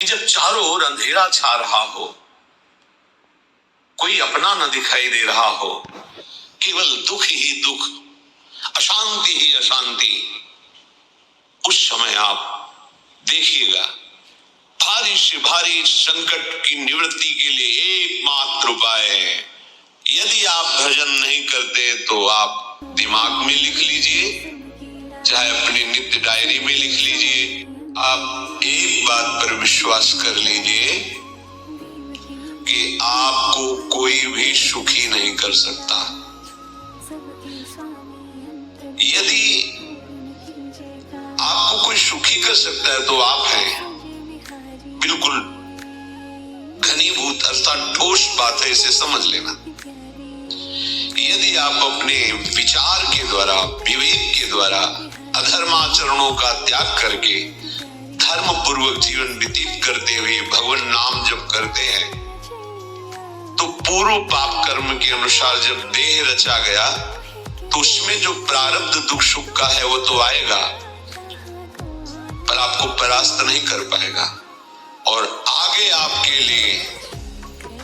जब चारों ओर अंधेरा छा रहा हो, कोई अपना न दिखाई दे रहा हो, केवल दुख ही दुख, अशांति ही अशांति, उस समय आप देखिएगा भारी से भारी संकट की निवृत्ति के लिए एकमात्र उपाय है। यदि आप भजन नहीं करते तो आप दिमाग में लिख लीजिए, चाहे अपनी नित्य डायरी में लिख लीजिए। आप एक बात पर विश्वास कर लीजिए कि आपको कोई भी सुखी नहीं कर सकता। यदि आपको कोई सुखी कर सकता है तो आप हैं। बिल्कुल घनीभूत अर्थात ठोस बात है, इसे समझ लेना। यदि आप अपने विचार के द्वारा, विवेक के द्वारा अधर्माचरणों का त्याग करके धर्म पूर्वक जीवन व्यतीत करते हुए भगवान नाम जप करते हैं, तो पूर्व पाप कर्म के अनुसार जब देह रचा गया तो उसमें जो प्रारब्ध दुख सुख का है वो तो आएगा, पर आपको परास्त नहीं कर पाएगा। और आगे आपके लिए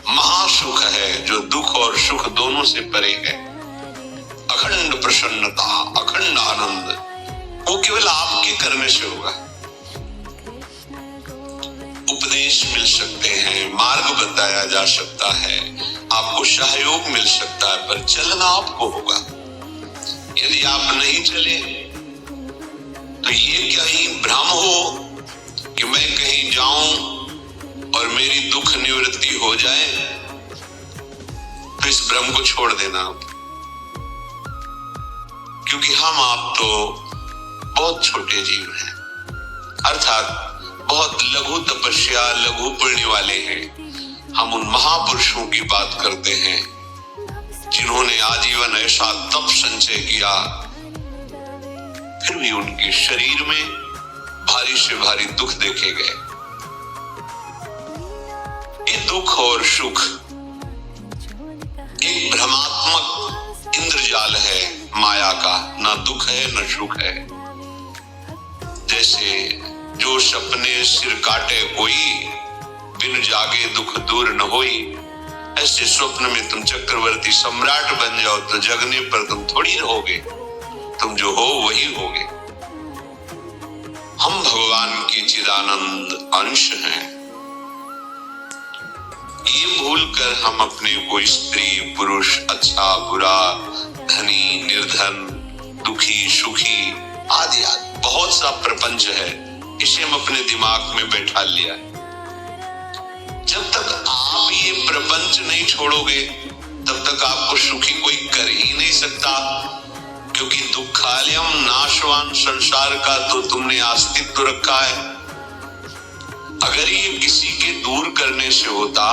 महासुख है जो दुख और सुख दोनों से परे है। अखंड प्रसन्नता, अखंड आनंद, वो केवल आपके करने से होगा। उपदेश मिल सकते हैं, मार्ग बताया जा सकता है, आपको सहयोग मिल सकता है, पर चलना आपको होगा। यदि आप नहीं चले तो ये क्या ही भ्रम हो कि मैं कहीं जाऊं और मेरी दुख निवृत्ति हो जाए, तो इस भ्रम को छोड़ देना आप। क्योंकि हम आप तो बहुत छोटे जीव हैं, अर्थात बहुत लघु तपस्या, लघु पुण्य वाले हैं। हम उन महापुरुषों की बात करते हैं जिन्होंने आजीवन ऐसा तप संचय किया, फिर भी उनके शरीर में भारी से भारी दुख देखे गए। ये दुख और सुख एक भ्रमात्मक इंद्रजाल है माया का, ना दुख है न सुख है। जैसे जो सपने सिर काटे कोई, बिन जागे दुख दूर न होई, ऐसे स्वप्न में तुम चक्रवर्ती सम्राट बन जाओ तो जगने पर तुम थोड़ी रहोगे, तुम जो हो वही होगे। हम भगवान के चिदानंद अंश हैं। ये भूलकर हम अपने को स्त्री पुरुष, अच्छा बुरा, धनी निर्धन, दुखी सुखी आदि आदि बहुत सा प्रपंच है, इसे हम अपने दिमाग में बैठा लिया है। जब तक आप ये प्रपंच नहीं छोड़ोगे तब तक आपको सुखी कोई कर ही नहीं सकता, क्योंकि दुखालयम नाशवान संसार का तो तुमने अस्तित्व रखा है। अगर ये किसी के दूर करने से होता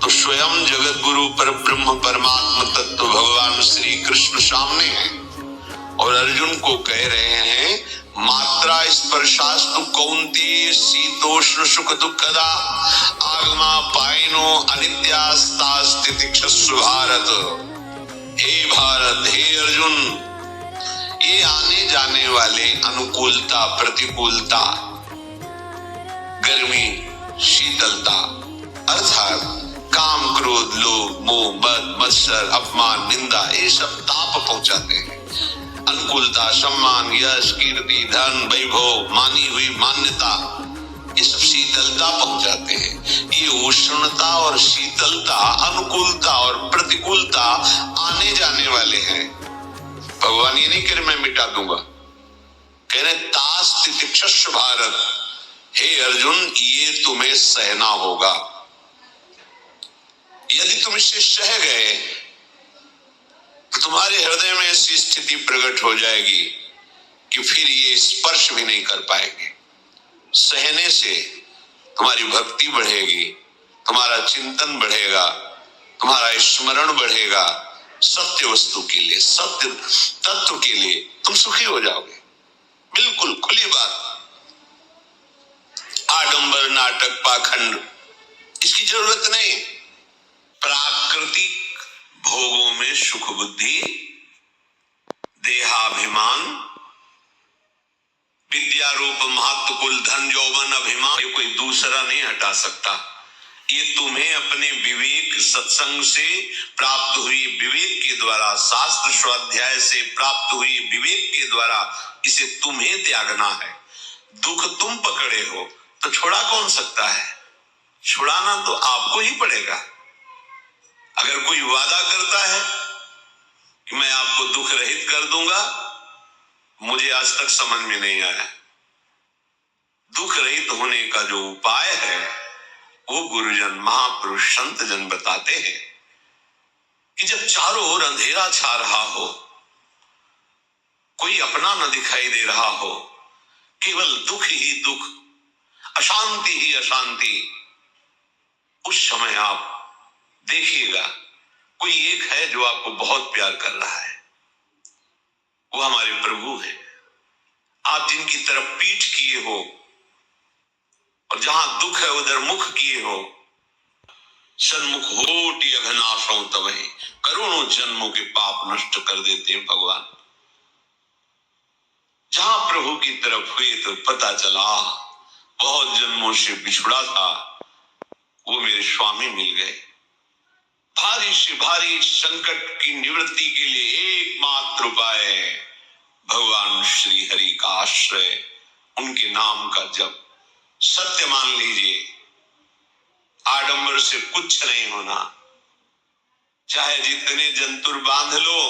तो स्वयं जगत गुरु पर ब्रह्म परमात्मा तत्व भगवान श्री कृष्ण सामने हैं और अर्जुन को कह रहे हैं, मात्रा स्पर्शास्तु कौन्तेय शीतोष्ण सुख दुखदा आगमा पायनो अनित्यास्ता स्थितिक्षस्व भारत। हे भारत, हे अर्जुन, ये आने जाने वाले अनुकूलता प्रतिकूलता, गर्मी शीतलता, अर्थात काम क्रोध लोभ मोह मद मत्सर अपमान निंदा, ये सब ताप पहुंचाते हैं। अनुकूलता सम्मान यश कीर्ति धन वैभव मानी हुई मान्यता, ये सब शीतलता पहुंचाते हैं। ये उष्णता और शीतलता, अनुकूलता और प्रतिकूलता आने जाने वाले हैं। भगवान ये नहीं कह रहे मैं मिटा दूंगा, कह रहे तास तितिक्षस्व भारत, हे अर्जुन ये तुम्हें सहना होगा। यदि तुम इसे सह गए तो तुम्हारे हृदय में ऐसी स्थिति प्रकट हो जाएगी कि फिर ये स्पर्श भी नहीं कर पाएंगे। सहने से तुम्हारी भक्ति बढ़ेगी, तुम्हारा चिंतन बढ़ेगा, तुम्हारा स्मरण बढ़ेगा, सत्य वस्तु के लिए, सत्य तत्व के लिए तुम सुखी हो जाओगे। बिल्कुल खुली बात। आडंबर नाटक पाखंड इसकी जरूरत नहीं। प्राकृतिक भोगों में सुख बुद्धि, देहाभिमान, विद्या रूप महत्व कुल धन यौवन अभिमान, ये कोई दूसरा दूसरा नहीं हटा सकता। ये तुम्हें अपने विवेक सत्संग से प्राप्त हुई विवेक के द्वारा, शास्त्र स्वाध्याय से प्राप्त हुई विवेक के द्वारा इसे तुम्हें त्यागना है। दुख तुम पकड़े हो तो छुड़ा कौन सकता है? छुड़ाना तो आपको ही पड़ेगा। अगर कोई वादा करता है कि मैं आपको दुख रहित कर दूंगा, मुझे आज तक समझ में नहीं आया। दुख रहित होने का जो उपाय है वो गुरुजन, महापुरुष, संत जन बताते हैं कि जब चारों ओर अंधेरा छा रहा हो, कोई अपना न दिखाई दे रहा हो, केवल दुख ही दुख, अशांति ही अशांति, उस समय आप देखिएगा कोई एक है जो आपको बहुत प्यार कर रहा है। वो हमारे प्रभु हैं। आप जिनकी तरफ पीठ किए हो और जहां दुख है उधर मुख किए हो, सन्मुख होट अघनाशों तवहि, करोड़ों जन्मों के पाप नष्ट कर देते हैं भगवान। जहां प्रभु की तरफ हुए तो पता चला बहुत जन्मों से बिछुड़ा था, वो मेरे स्वामी मिल गए। भारी से भारी संकट की निवृत्ति के लिए एकमात्र उपाय है भगवान श्री हरि का आश्रय, उनके नाम का जप। सत्य मान लीजिए, आडंबर से कुछ नहीं होना। चाहे जितने जंतुर बांध लो,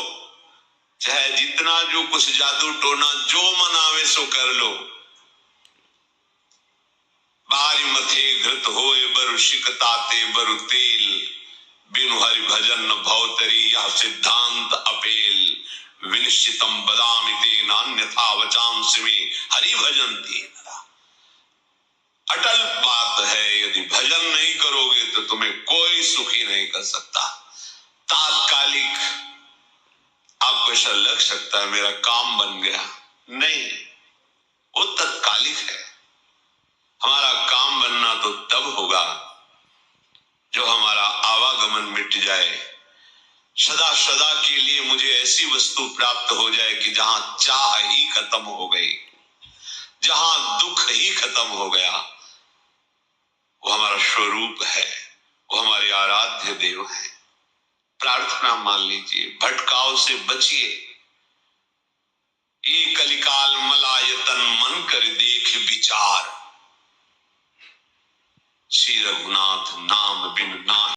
चाहे जितना जो कुछ जादू टोना जो मनावे सो कर लो, बारी मथे घृत होए बरु शिकताते बरु तेल, बिनु हरि भजन न भवतरी यह सिद्धांत अपेल, विनिश्चितम बदामिते नान्यथा वचांस में हरि भजन तेन। अटल बात है, यदि भजन नहीं करोगे तो तुम्हें कोई सुखी नहीं कर सकता। तात्कालिक आपको ऐसा लग सकता है मेरा काम बन गया, नहीं, वो तत्कालिक है। हमारा काम बनना तो तब होगा जो हमारा आवागमन मिट जाए, सदा सदा के लिए मुझे ऐसी वस्तु प्राप्त हो जाए कि जहां चाह ही खत्म हो गई, जहां दुख ही खत्म हो गया। वो हमारा स्वरूप है, वो हमारे आराध्य देव है। प्रार्थना मान लीजिए, भटकाव से बचिए। ये कलिकाल मलायतन मन कर देख विचार, श्री रघुनाथ नाम बिन ना